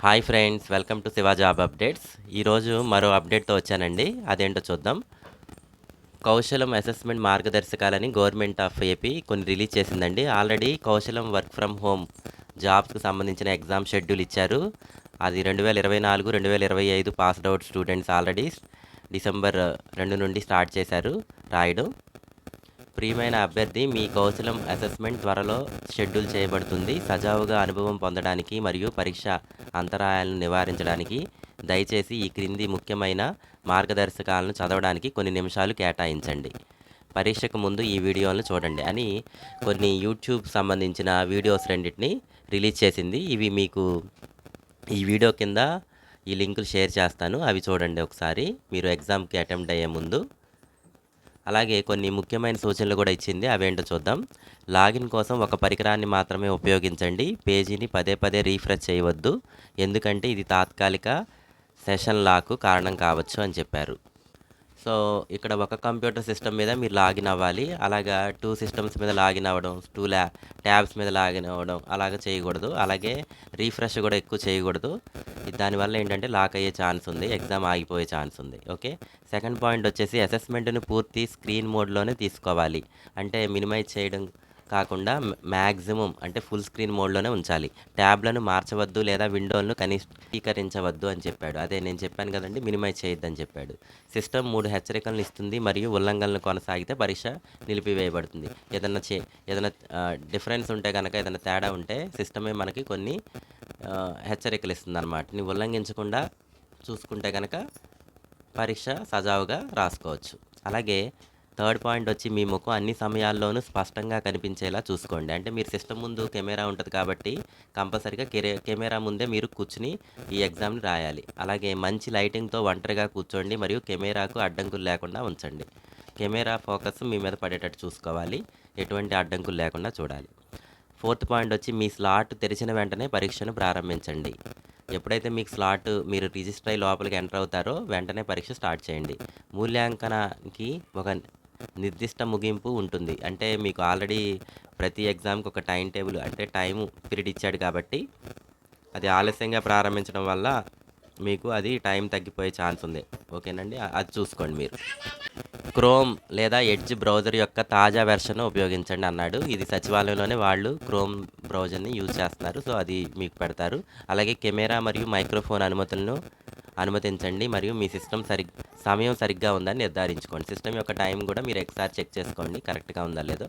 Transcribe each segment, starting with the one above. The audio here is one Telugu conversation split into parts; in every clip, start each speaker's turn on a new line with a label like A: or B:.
A: Hi friends, welcome to Shiva job updates. ఈరోజు మరో అప్డేట్తో వచ్చానండి. అదేంటో చూద్దాం. కౌశలం అసెస్మెంట్ మార్గదర్శకాలని గవర్నమెంట్ ఆఫ్ ఏపీ కొన్ని రిలీజ్ చేసిందండి. ఆల్రెడీ కౌశలం వర్క్ ఫ్రమ్ హోమ్ జాబ్స్కి సంబంధించిన ఎగ్జామ్ షెడ్యూల్ ఇచ్చారు. అది 2024, 2025 passed out students already December 2 నుండి స్టార్ట్ చేశారు రాయడం. ప్రియమైన అభ్యర్థి, మీ కౌశలం అసెస్మెంట్ త్వరలో షెడ్యూల్ చేయబడుతుంది. సజావుగా అనుభవం పొందడానికి మరియు పరీక్ష అంతరాయాలను నివారించడానికి దయచేసి ఈ క్రింది ముఖ్యమైన మార్గదర్శకాలను చదవడానికి కొన్ని నిమిషాలు కేటాయించండి. పరీక్షకు ముందు ఈ వీడియోలను చూడండి అని కొన్ని యూట్యూబ్ సంబంధించిన వీడియోస్ రెండింటిని రిలీజ్ చేసింది. ఇవి మీకు ఈ వీడియో కింద ఈ లింకులు షేర్ చేస్తాను. అవి చూడండి ఒకసారి మీరు ఎగ్జామ్కి అటెంప్ట్ అయ్యే ముందు. అలాగే కొన్ని ముఖ్యమైన సూచనలు కూడా ఇచ్చింది. అవేంటో చూద్దాం. లాగిన్ కోసం ఒక పరికరాన్ని మాత్రమే ఉపయోగించండి. పేజీని పదే పదే రీఫ్రెష్ చేయవద్దు, ఎందుకంటే ఇది తాత్కాలిక సెషన్ లాకు కారణం కావచ్చు అని చెప్పారు. సో ఇక్కడ ఒక కంప్యూటర్ సిస్టమ్ మీద మీరు లాగిన్ అవ్వాలి. అలాగా 2 సిస్టమ్స్ మీద లాగిన్ అవ్వడం, 2 ట్యాబ్స్ మీద లాగిన్ అవ్వడం అలాగ చేయకూడదు. అలాగే రీఫ్రెష్ కూడా ఎక్కువ చేయకూడదు. దానివల్ల ఏంటంటే లాక్ అయ్యే ఛాన్స్ ఉంది, ఎగ్జామ్ ఆగిపోయే ఛాన్స్ ఉంది. ఓకే. సెకండ్ పాయింట్ వచ్చేసి అసెస్మెంట్ని పూర్తి స్క్రీన్ మోడ్లోనే తీసుకోవాలి. అంటే మినిమైజ్ చేయడం కాకుండా మ్యాక్సిమం అంటే ఫుల్ స్క్రీన్ మోడ్లోనే ఉంచాలి. ట్యాబ్లను మార్చవద్దు లేదా విండోలను కనిష్టీకరించవద్దు అని చెప్పాడు. అదే నేను చెప్పాను కదండి, మినిమైజ్ చేయొద్దని చెప్పాడు. సిస్టమ్ 3 హెచ్చరికలను ఇస్తుంది మరియు ఉల్లంఘనలు కొనసాగితే పరీక్ష నిలిపివేయబడుతుంది. ఏదైనా డిఫరెన్స్ ఉంటే కనుక, ఏదైనా తేడా ఉంటే సిస్టమే మనకి కొన్ని హెచ్చరికలు ఇస్తుంది అనమాట. నువ్వు ఉల్లంఘించకుండా చూసుకుంటే కనుక పరీక్ష సజావుగా రాసుకోవచ్చు. అలాగే థర్డ్ పాయింట్ వచ్చి మీ ముఖం అన్ని సమయాల్లోనూ స్పష్టంగా కనిపించేలా చూసుకోండి. అంటే మీరు సిస్టమ్ ముందు కెమెరా ఉంటుంది కాబట్టి కంపల్సరీగా కెమెరా ముందే మీరు కూర్చుని ఈ ఎగ్జామ్ని రాయాలి. అలాగే మంచి లైటింగ్తో ఒంటరిగా కూర్చోండి మరియు కెమెరాకు అడ్డంకులు లేకుండా ఉంచండి. కెమెరా ఫోకస్ మీ మీద పడేటట్టు చూసుకోవాలి, ఎటువంటి అడ్డంకులు లేకుండా చూడాలి. ఫోర్త్ పాయింట్ వచ్చి మీ స్లాట్ తెరిచిన వెంటనే పరీక్షను ప్రారంభించండి. ఎప్పుడైతే మీకు స్లాట్ మీరు రిజిస్టర్ అయ్యి లోపలికి ఎంటర్ అవుతారో వెంటనే పరీక్ష స్టార్ట్ చేయండి. మూల్యాంకనానికి ఒక నిర్దిష్ట ముగింపు ఉంటుంది. అంటే మీకు ఆల్రెడీ ప్రతి ఎగ్జామ్కి ఒక టైం టేబుల్ అంటే టైము పీరియడ్ ఇచ్చాడు కాబట్టి అది ఆలస్యంగా ప్రారంభించడం వల్ల మీకు అది టైం తగ్గిపోయే ఛాన్స్ ఉంది. ఓకేనండి, అది చూసుకోండి మీరు. క్రోమ్ లేదా ఎడ్జ్ బ్రౌజర్ యొక్క తాజా వెర్షన్ ఉపయోగించండి అన్నాడు. ఇది సచివాలయంలోనే వాళ్ళు క్రోమ్ బ్రౌజర్ని యూజ్ చేస్తున్నారు. సో అది మీకు పెడతారు. అలాగే కెమెరా మరియు మైక్రోఫోన్ అనుమతులను అనుమతించండి మరియు మీ సమయం సరిగ్గా ఉందని నిర్ధారించుకోండి. సిస్టమ్ యొక్క టైం కూడా మీరు ఒకసారి చెక్ చేసుకోండి కరెక్ట్గా ఉందా లేదో.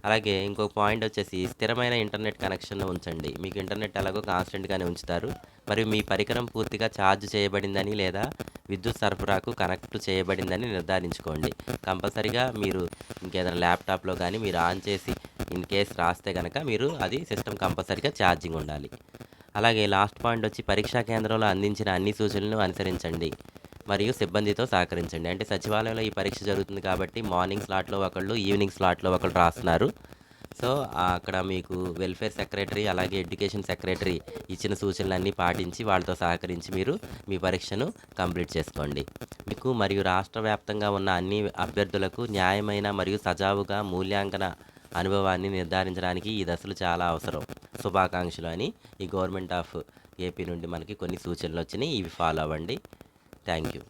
A: అలాగే ఇంకొక పాయింట్ వచ్చేసి స్థిరమైన ఇంటర్నెట్ కనెక్షన్ ఉంచండి. మీకు ఇంటర్నెట్ ఎలాగో కాన్స్టెంట్గానే ఉంచుతారు. మరియు మీ పరికరం పూర్తిగా ఛార్జ్ చేయబడిందని లేదా విద్యుత్ సరఫరాకు కనెక్ట్ చేయబడిందని నిర్ధారించుకోండి. కంపల్సరీగా మీరు ఇంకేదైనా ల్యాప్టాప్లో కానీ మీరు ఆన్ చేసి ఇన్ కేస్ రాస్తే కనుక మీరు అది సిస్టమ్ కంపల్సరీగా ఛార్జింగ్ ఉండాలి. అలాగే లాస్ట్ పాయింట్ వచ్చి పరీక్షా కేంద్రంలో అందించిన అన్ని సూచనలను అనుసరించండి మరియు సిబ్బందితో సహకరించండి. అంటే సచివాలయంలో ఈ పరీక్ష జరుగుతుంది కాబట్టి మార్నింగ్ స్లాట్లో ఒకళ్ళు, ఈవినింగ్ స్లాట్లో ఒకళ్ళు రాస్తున్నారు. సో అక్కడ మీకు వెల్ఫేర్ సెక్రటరీ అలాగే ఎడ్యుకేషన్ సెక్రటరీ ఇచ్చిన సూచనలన్నీ పాటించి వాళ్ళతో సహకరించి మీరు మీ పరీక్షను కంప్లీట్ చేసుకోండి. మీకు మరియు రాష్ట్ర వ్యాప్తంగా ఉన్న అన్ని అభ్యర్థులకు న్యాయమైన మరియు సజావుగా మూల్యాంకన అనుభవాన్ని నిర్ధారించడానికి ఈ దశలు చాలా అవసరం. శుభాకాంక్షలు అని ఈ గవర్నమెంట్ ఆఫ్ ఏపీ నుండి మనకి కొన్ని సూచనలు వచ్చినాయి. ఇవి ఫాలో అవ్వండి. Thank you.